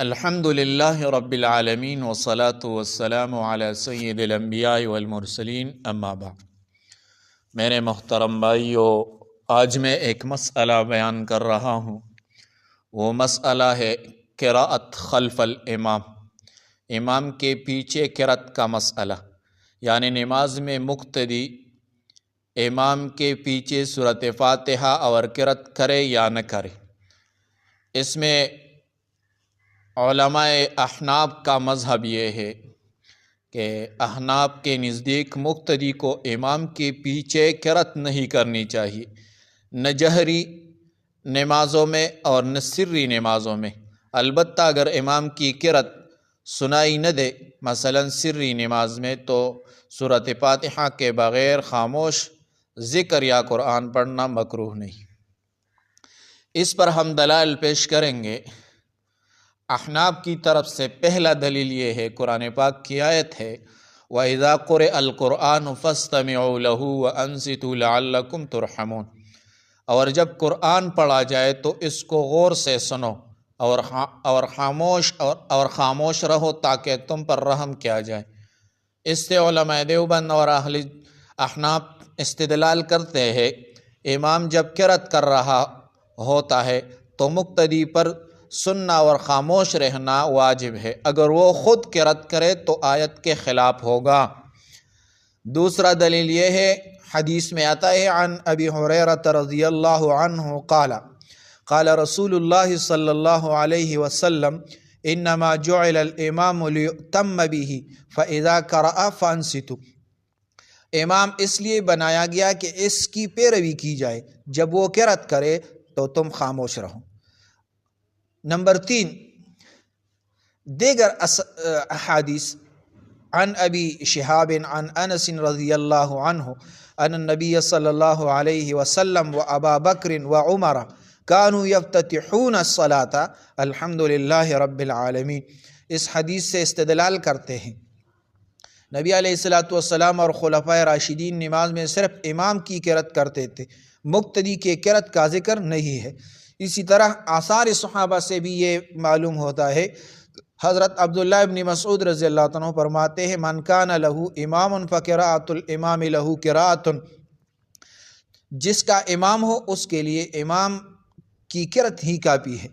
الحمد للہ رب العالمین والصلاة والسلام علی سید الانبیاء والمرسلین اما بعد۔ میرے محترم بھائیو، آج میں ایک مسئلہ بیان کر رہا ہوں۔ وہ مسئلہ ہے قراءت خلف الامام، امام کے پیچھے قراءت کا مسئلہ، یعنی نماز میں مقتدی امام کے پیچھے سورۃ فاتحہ اور قراءت کرے یا نہ کرے۔ اس میں علماء احناف کا مذہب یہ ہے کہ احناف کے نزدیک مقتدی کو امام کے پیچھے قراءت نہیں کرنی چاہیے، نہ جہری نمازوں میں اور نہ سری نمازوں میں۔ البتہ اگر امام کی قراءت سنائی نہ دے، مثلا سری نماز میں، تو سورۃ فاتحہ کے بغیر خاموش ذکر یا قرآن پڑھنا مکروہ نہیں۔ اس پر ہم دلائل پیش کریں گے۔ احناف کی طرف سے پہلا دلیل یہ ہے، قرآن پاک کی آیت ہے وَإِذَا قُرِئَ الْقُرْآنُ فَاسْتَمِعُوا لَهُ وَأَنصِتُوا لَعَلَّكُمْ تُرْحَمُونَ، اور جب قرآن پڑھا جائے تو اس کو غور سے سنو اور خاموش رہو تاکہ تم پر رحم کیا جائے۔ اس سے علماء دیوبند اور اہل احناف استدلال کرتے ہیں، امام جب قراءت کر رہا ہوتا ہے تو مقتدی پر سننا اور خاموش رہنا واجب ہے۔ اگر وہ خود قراءت کرے تو آیت کے خلاف ہوگا۔ دوسرا دلیل یہ ہے، حدیث میں آتا ہے عن ابی ہریرہ رضی اللہ عنہ قال قال رسول اللہ صلی اللہ علیہ وسلم انما جعل الامام لیؤتم به فاذا قرأ فانصتوا، امام اس لیے بنایا گیا کہ اس کی پیروی کی جائے، جب وہ قراءت کرے تو تم خاموش رہو۔ نمبر 3، دیگر احادیث عن ابی شہاب عن انس رضی اللہ عنہ ان النبی صلی اللہ علیہ وسلم و ابا بکر و عمر كانوا یفتتحون الصلاة الحمد للہ رب العالمین۔ اس حدیث سے استدلال کرتے ہیں، نبی علیہ السلام اور خلفائے راشدین نماز میں صرف امام کی قراءت کرتے تھے، مقتدی کے قراءت کا ذکر نہیں ہے۔ اسی طرح آثار صحابہ سے بھی یہ معلوم ہوتا ہے۔ حضرت عبداللہ ابن مسعود رضی اللہ عنہ فرماتے ہیں من کان لہ امام فقراءۃ الامام لہ قراءۃ، جس کا امام ہو اس کے لیے امام کی قراءت ہی کافی ہے۔